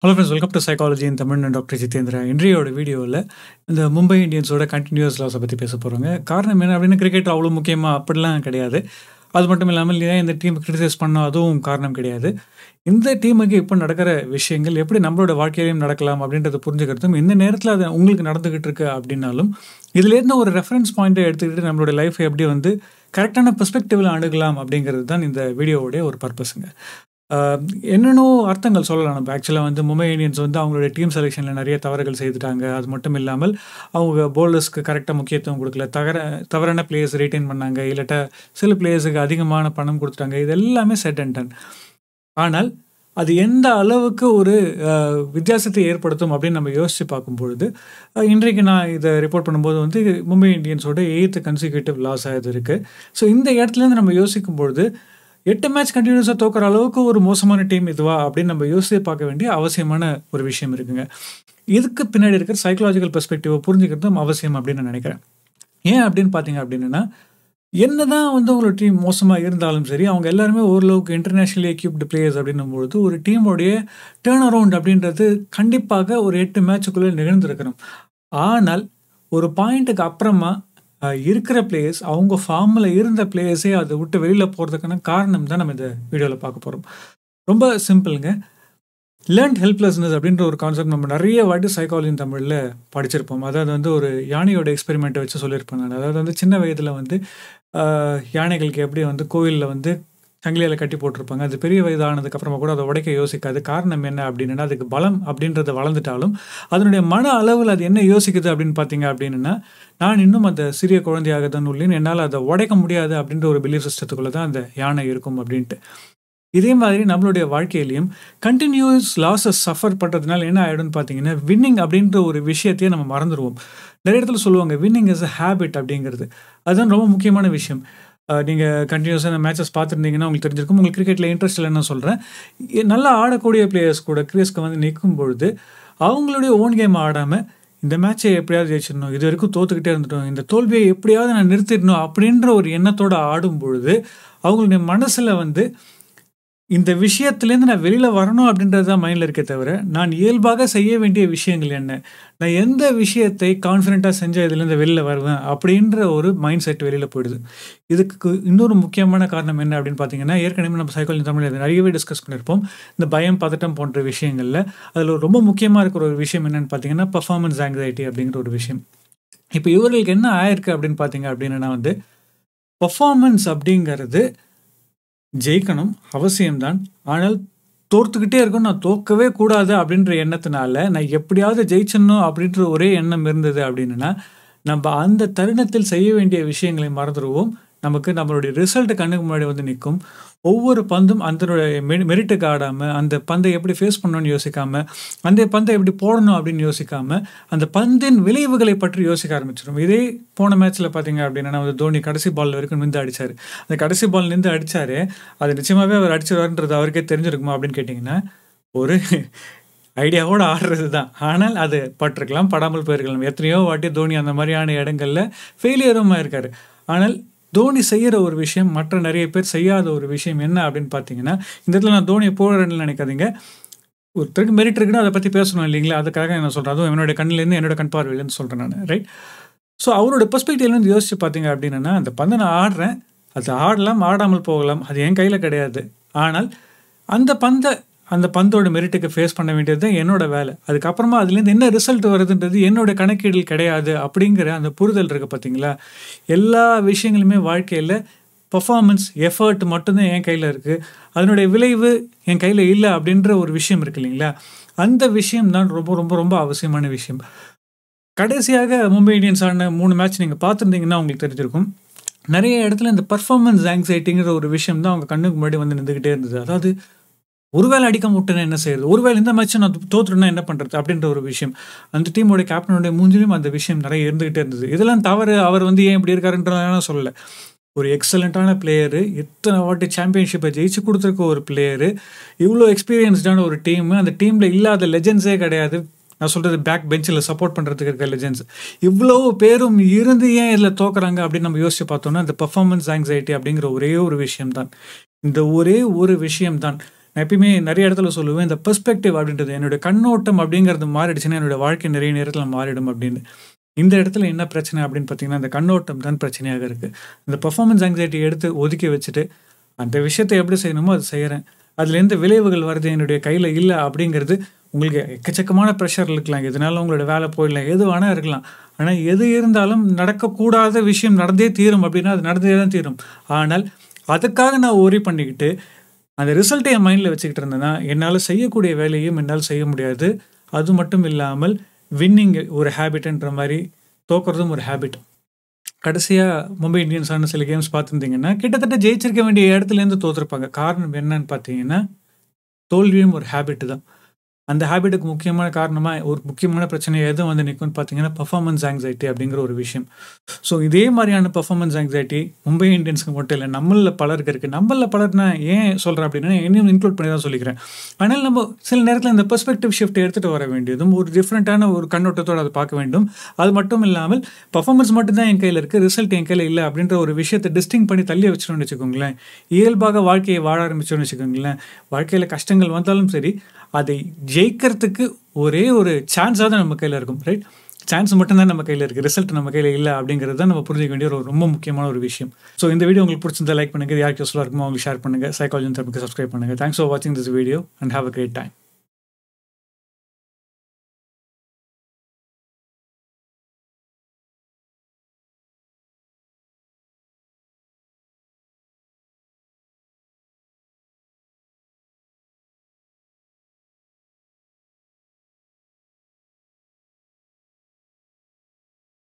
Hello friends, welcome to Psychology in Tamil and Dr. Jithendra. இன்றையோட வீடியோவில் இந்த Mumbai இந்தியன்ஸோட continuous லாஸை பற்றி பேச போகிறோங்க. காரணம் என்ன அப்படின்னு கிரிக்கெட் அவ்வளோ முக்கியமாக அப்படிலாம் கிடையாது. அது மட்டும் இல்லாமல் ஏன் இந்த டீம் கிரிட்டிசைஸ் பண்ணோம் அதுவும் காரணம் கிடையாது. இந்த டீமுக்கு இப்போ நடக்கிற விஷயங்கள் எப்படி நம்மளோட வாழ்க்கையிலையும் நடக்கலாம் அப்படின்றத புரிஞ்சுக்கிறதும் இந்த நேரத்தில் அது உங்களுக்கு நடந்துக்கிட்டு இருக்கு அப்படின்னாலும் இதுலேருந்து ஒரு ரெஃபரன்ஸ் பாயிண்ட்டை எடுத்துக்கிட்டு நம்மளோட லைஃப்பை எப்படி வந்து கரெக்டான பெர்ஸ்பெக்டிவில் அணுகலாம் அப்படிங்கிறது தான் இந்த வீடியோவுடைய ஒரு பர்பஸுங்க. என்னென்னோ அர்த்தங்கள் சொல்லலாம். நம்ம ஆக்சுவலாக வந்து மும்பை இந்தியன்ஸ் வந்து அவங்களுடைய டீம் செலெக்ஷனில் நிறைய தவறுகள் செய்துட்டாங்க. அது மட்டும் இல்லாமல் அவங்க போலர்ஸ்க்கு கரெக்டாக முக்கியத்துவம் கொடுக்கல, தவறான பிளேயர்ஸ் ரிட்டைன் பண்ணாங்க, இல்லாட்ட சில பிளேயர்ஸுக்கு அதிகமான பணம் கொடுத்துட்டாங்க. இது எல்லாமே செட் அண்ட் டன். ஆனால் அது எந்த அளவுக்கு ஒரு வித்தியாசத்தை ஏற்படுத்தும் அப்படின்னு நம்ம யோசித்து பார்க்கும்பொழுது இன்றைக்கு நான் இதை ரிப்போர்ட் பண்ணும்போது வந்து மும்பை இந்தியன்ஸோட 8th கன்சிக்யூட்டிவ் லாஸ் ஆகுது இருக்குது. ஸோ இந்த இடத்துலேருந்து நம்ம யோசிக்கும்பொழுது 8 மேட்ச் கண்டினியூஸாக தோக்கிற அளவுக்கு ஒரு மோசமான டீம் இதுவா அப்படின்னு நம்ம யோசித்து பார்க்க வேண்டிய அவசியமான ஒரு விஷயம் இருக்குங்க. இதுக்கு பின்னாடி இருக்கிற சைக்கலாஜிக்கல் பெர்ஸ்பெக்டிவை புரிஞ்சுக்கிறதும் அவசியம் அப்படின்னு நான் நினைக்கிறேன். ஏன் அப்படின்னு பார்த்தீங்க அப்படின்னா, என்னதான் வந்து உங்களோட டீம் மோசமாக இருந்தாலும் சரி, அவங்க எல்லாருமே ஓரளவுக்கு இன்டர்நேஷ்னலி எக்யூப்டு பிளேயர்ஸ் அப்படின்னும் பொழுது ஒரு டீமோடைய டேர்ன் அரவுண்ட் அப்படின்றது கண்டிப்பாக ஒரு 8 மேட்சுக்குள்ளே நிகழ்ந்திருக்கணும். ஆனால் ஒரு பாயிண்ட்டுக்கு அப்புறமா இருக்கிற பிளேயர்ஸ் அவங்க ஃபார்மில் இருந்த பிளேயர்ஸே அதை விட்டு வெளியில் போகிறதுக்கான காரணம் தான் நம்ம இந்த வீடியோவில் பார்க்க போகிறோம். ரொம்ப சிம்பிளுங்க. லேர்ன்ட் ஹெல்ப்லெஸ்னஸ் அப்படின்ற ஒரு கான்செப்ட் நம்ம நிறைய வாட்டி சைக்காலஜி தமிழில் படிச்சிருப்போம். அதாவது வந்து ஒரு யானையோட எக்ஸ்பெரிமெண்ட்டை வச்சு சொல்லியிருப்பேன் நான். அதாவது வந்து சின்ன வயதில் வந்து யானைகளுக்கு எப்படி வந்து கோவிலில் வந்து சங்கிலியில் கட்டி போட்டிருப்பாங்க. அது பெரிய வயதானதுக்கப்புறமா கூட அதை உடைக்க யோசிக்காது. காரணம் என்ன அப்படின்னா, அதுக்கு பலம் அப்படின்றது வளர்ந்துட்டாலும் அதனுடைய மன அளவில் அது என்ன யோசிக்குது அப்படின்னு பார்த்தீங்க அப்படின்னா, நான் இன்னும் அந்த சிறிய குழந்தையாக தான் உள்ளேன், என்னால் அதை உடைக்க முடியாது அப்படின்ற ஒரு பிலீஃப் சிஸ்டத்துக்குள்ளே தான் அந்த யானை இருக்கும் அப்படின்ட்டு. இதே மாதிரி நம்மளுடைய வாழ்க்கையிலையும் கண்டினியூஸ் லாஸஸ் சஃபர் பண்ணுறதுனால என்ன ஆகிடும்னு பார்த்தீங்கன்னா, வின்னிங் அப்படின்ற ஒரு விஷயத்தையே நம்ம மறந்துடுவோம். நிறைய இடத்துல சொல்லுவாங்க வின்னிங் இஸ் அ ஹேபிட் அப்படிங்கிறது. அதுதான் ரொம்ப முக்கியமான விஷயம். நீங்கள் கண்டினியூஸாக அந்த மேட்சஸ் பார்த்துருந்தீங்கன்னா உங்களுக்கு தெரிஞ்சிருக்கும். உங்களுக்கு கிரிக்கெட்டில் இன்ட்ரெஸ்ட் இல்லைன்னு சொல்கிறேன். நல்லா ஆடக்கூடிய பிளேயர்ஸ் கூட கிரீஸ்க்கு வந்து நிற்கும் பொழுது அவங்களுடைய ஓன் கேம் ஆடாமல் இந்த மேட்சை எப்படியாவது ஜெயிச்சிடணும், இது வரைக்கும் தோத்துக்கிட்டே இருந்துட்டோம், இந்த தோல்வியை எப்படியாவது நான் நிறுத்திடணும் அப்படின்ற ஒரு எண்ணத்தோடு ஆடும் பொழுது அவங்களுடைய மனசில் வந்து இந்த விஷயத்துலேருந்து நான் வெளியில் வரணும் அப்படின்றது தான் மைண்டில் இருக்கே தவிர, நான் இயல்பாக செய்ய வேண்டிய விஷயங்கள் என்ன, நான் எந்த விஷயத்தை கான்ஃபிடென்ட்டாக செஞ்சால் இதுலேருந்து வெளியில் வருவேன் அப்படின்ற ஒரு மைண்ட் செட் வெளியில் போயிடுது. இதுக்கு இன்னொரு முக்கியமான காரணம் என்ன அப்படின்னு பார்த்தீங்கன்னா, ஏற்கனவே நம்ம சைக்காலஜி தமிழில் நிறையவே டிஸ்கஸ் பண்ணியிருப்போம். இந்த பயம், பதட்டம் போன்ற விஷயங்களில் அதில் ரொம்ப முக்கியமாக இருக்கிற ஒரு விஷயம் என்னென்னு பார்த்தீங்கன்னா, பர்ஃபார்மன்ஸ் ஆங்ஸைட்டி அப்படிங்கிற ஒரு விஷயம். இப்போ இவர்களுக்கு என்ன ஆயிருக்கு அப்படின்னு பார்த்தீங்க அப்படின்னா வந்து, பர்ஃபார்மன்ஸ் அப்படிங்கிறது ஜெயிக்கணும் அவசியம்தான், ஆனால் தோர்த்துக்கிட்டே இருக்கணும், நான் தோற்கவே கூடாது அப்படின்ற எண்ணத்தினால நான் எப்படியாவது ஜெயிச்சிடணும் அப்படின்ற ஒரே எண்ணம் இருந்தது அப்படின்னா, நம்ம அந்த தருணத்தில் செய்ய வேண்டிய விஷயங்களை மறந்துடுவோம். நமக்கு நம்மளுடைய ரிசல்ட் கண்ணுக்கு முன்னாடி வந்து நிற்கும். ஒவ்வொரு பந்தும் அதனுடைய மெரிட்டுக்கு ஆடாமல், அந்த பந்தை எப்படி ஃபேஸ் பண்ணணும்னு யோசிக்காமல், அந்த பந்தை எப்படி போடணும் அப்படின்னு யோசிக்காமல், அந்த பந்தின் விளைவுகளை பற்றி யோசிக்க ஆரம்பிச்சிடும். இதே போன மேட்ச்சில் பார்த்தீங்க அப்படின்னா வந்து தோனி கடைசி பால் வரைக்கும் நின்று அடித்தார். அந்த கடைசி பால் நின்று அடித்தார், அது நிச்சயமாகவே அவர் அடிச்சிருவாருன்றது அவருக்கே தெரிஞ்சிருக்குமா அப்படின்னு கேட்டிங்கன்னா, ஒரு ஐடியாவோடு ஆடுறது தான். ஆனால் அது பட்டிருக்கலாம், படாமல் போயிருக்கலாம். எத்தனையோ வாட்டி தோனி அந்த மாதிரியான இடங்களில் ஃபெயிலியரும் ஆயிருக்காரு. ஆனால் தோனி செய்கிற ஒரு விஷயம் மற்ற நிறைய பேர் செய்யாத ஒரு விஷயம் என்ன அப்படின்னு பார்த்தீங்கன்னா, இந்த இடத்துல நான் தோனியை போடுறேன்னு நினைக்காதீங்க. ஒருத்தருக்கு மெரிட் இருக்குன்னா அதை பற்றி பேசணும் இல்லைங்களா, அதுக்காக என்ன சொல்கிறேன், அதுவும் என்னோட கண்ணிலேருந்து என்னோட கண் பார்வையிலேருந்து சொல்கிறேன் நான், ரைட்? ஸோ அவரோட பெர்ஸ்பெக்டிவ்லேருந்து யோசிச்சு பார்த்தீங்க அப்படின்னா, அந்த பந்தை நான் ஆடுறேன், அது ஆடலாம் ஆடாமல் போகலாம், அது என் கையில் கிடையாது. ஆனால் அந்த பந்தோட மெரிட்டுக்கு ஃபேஸ் பண்ண வேண்டியது தான் என்னோட வேலை. அதுக்கப்புறமா அதுலேருந்து என்ன ரிசல்ட் வருதுன்றது என்னோட கணக்கீடுகள் கிடையாது அப்படிங்கிற அந்த புரிதல் இருக்குது பார்த்தீங்களா. எல்லா விஷயங்களுமே வாழ்க்கையில் பர்ஃபார்மன்ஸ், எஃபர்ட் மட்டும்தான் என் கையில் இருக்குது, அதனுடைய விளைவு என் கையில் இல்லை அப்படின்ற ஒரு விஷயம் இருக்குது இல்லைங்களா. அந்த விஷயம் தான் ரொம்ப ரொம்ப ரொம்ப அவசியமான விஷயம். கடைசியாக மும்பை இந்தியன்ஸ் ஆன 3 மேட்ச் நீங்கள் பார்த்துருந்தீங்கன்னா உங்களுக்கு தெரிஞ்சிருக்கும். நிறைய இடத்துல இந்த பர்ஃபார்மன்ஸ் ஆங்ஸைட்டிங்கிற ஒரு விஷயம் தான் அவங்க கண்ணுக்கு முன்னாடி வந்து நின்றுக்கிட்டே இருந்தது. அதாவது ஒருவேளை அடிக்காம விட்டுனா என்ன செய்யுது, ஒருவேளை இந்த மேட்ச்சை நான் தோற்றுனா என்ன பண்ணுறது அப்படின்ற ஒரு விஷயம். அந்த டீமோட கேப்டனோடைய மூஞ்சிலும் அந்த விஷயம் நிறைய இருந்துகிட்டே இருந்தது. இதெல்லாம் தவறு, அவர் வந்து ஏன் இப்படி இருக்காருன்றதெல்லாம் சொல்லலை. ஒரு எக்ஸலண்ட்டான பிளேயரு, எத்தனை வாட்டி சாம்பியன்ஷிப்பை ஜெயிச்சு கொடுத்துருக்க ஒரு பிளேயரு, இவ்வளோ எக்ஸ்பீரியன்ஸ்டான ஒரு டீமு, அந்த டீமில் இல்லாத லெஜெண்ட்ஸே கிடையாது. நான் சொல்கிறது பேக் பெஞ்சில் சப்போர்ட் பண்ணுறதுக்கு இருக்க லெஜெண்ட்ஸ் இவ்வளோ பேரும் இருந்து ஏன் இதில் தோக்குறாங்க அப்படின்னு நம்ம யோசிச்சு பார்த்தோம்னா, இந்த பர்ஃபார்மன்ஸ் ஆங்ஸைட்டி அப்படிங்கிற ஒரே ஒரு விஷயம்தான். இந்த ஒரே ஒரு விஷயம்தான். நான் எப்பயுமே நிறைய இடத்துல சொல்லுவேன், இந்த பெர்ஸ்பெக்டிவ் அப்படின்றது என்னுடைய கண்ணோட்டம் அப்படிங்கிறது மாறிடுச்சுன்னா என்னுடைய வாழ்க்கை நிறைய நேரத்தில் மாறிடும் அப்படின்னு. இந்த இடத்துல என்ன பிரச்சனை அப்படின்னு பார்த்தீங்கன்னா, இந்த கண்ணோட்டம் தான் பிரச்சனையாக இருக்குது. இந்த பெர்ஃபார்மன்ஸ் ஆங்ஸைட்டி எடுத்து ஒதுக்கி வச்சுட்டு, அந்த விஷயத்தை எப்படி செய்யணுமோ அது செய்கிறேன். அதில் எந்த விளைவுகள் வருது என்னுடைய கையில் இல்லை அப்படிங்கிறது உங்களுக்கு எக்கச்சக்கமான ப்ரெஷர் இருக்கலாம். எதனால உங்களோட வேலை போயிடலாம், எது வேணால் இருக்கலாம். ஆனால் எது இருந்தாலும் நடக்கக்கூடாத விஷயம் நடந்தே தீரும் அப்படின்னா அது நடந்தே தான் தீரும். ஆனால் அதுக்காக நான் ஒரி பண்ணிக்கிட்டு அந்த ரிசல்ட்டை என் மைண்டில் வச்சுக்கிட்டு இருந்தேன்னா என்னால் செய்யக்கூடிய வேலையும் என்னால் செய்ய முடியாது. அது மட்டும் இல்லாமல் வின்னிங் ஒரு ஹேபிட்ன்ற மாதிரி தோக்குறதும் ஒரு ஹேபிட். கடைசியாக மும்பை இந்தியன்ஸான சில கேம்ஸ் பார்த்துருந்தீங்கன்னா கிட்டத்தட்ட ஜெயிச்சிருக்க வேண்டிய இடத்துலேருந்து தோற்றுருப்பாங்க. காரணம் என்னன்னு பார்த்தீங்கன்னா தோல்வியும் ஒரு ஹேபிட் தான். அந்த ஹேபிட்டுக்கு முக்கியமான காரணமாக ஒரு முக்கியமான பிரச்சனை எதுவும் வந்து நிற்கும்னு பார்த்தீங்கன்னா பெர்ஃபார்மன்ஸ் ஆங்ஸைட்டி அப்படிங்கிற ஒரு விஷயம். ஸோ இதே மாதிரியான பெர்ஃபார்மன்ஸ் ஆங்ஸைட்டி மும்பை இந்தியன்ஸுக்கு மட்டும் இல்லை, நம்மளில் பலருக்கு இருக்குது. நம்மளில் பலர்னா ஏன் சொல்கிறேன் அப்படின்னா என்னையும் இன்க்ளூட் பண்ணி தான் சொல்லிக்கிறேன். ஆனால் நம்ம சில நேரத்தில் இந்த பெர்ஸ்பெக்டிவ் ஷிஃப்ட் எடுத்துகிட்டு வர வேண்டியதும் ஒரு டிஃப்ரெண்ட்டான ஒரு கண்ணோட்டத்தோடு அதை பார்க்க வேண்டும். அது மட்டும் இல்லாமல் பெர்ஃபார்மன்ஸ் மட்டும்தான் என் கையில் இருக்குது, ரிசல்ட் என் கையில் இல்லை அப்படின்ற ஒரு விஷயத்தை டிஸ்டிங் பண்ணி தள்ளி வச்சிட்டோம்னு வச்சுக்கோங்களேன். இயல்பாக வாழ்க்கையை வாழ ஆரம்பிச்சோன்னு வச்சுக்கோங்களேன். வாழ்க்கையில் கஷ்டங்கள் வந்தாலும் சரி, அதை ஜெயிக்கிறதுக்கு ஒரே ஒரு சான்ஸாக தான் நம்ம கையில் இருக்கும். ரைட், சான்ஸ் மட்டும்தான் நம்ம கையில் இருக்குது, ரிசல்ட் நம்ம கையில் இல்லை அப்படிங்கிறது தான் நம்ம புரிஞ்சிக்க வேண்டிய ஒரு ரொம்ப முக்கியமான ஒரு விஷயம். ஸோ இந்த வீடியோ உங்களுக்கு பிடிச்சிருந்தா லைக் பண்ணுங்கள், யாருக்கு யூஸ்ஃபுல்லாக இருக்குமோ அவங்களுக்கு ஷேர் பண்ணுங்கள், சைக்காலஜி தெரபிக்கு சப்ஸ்கிரைப் பண்ணுங்கள். தேங்க்ஸ் ஃபார் வாட்சிங் this video and have a great time.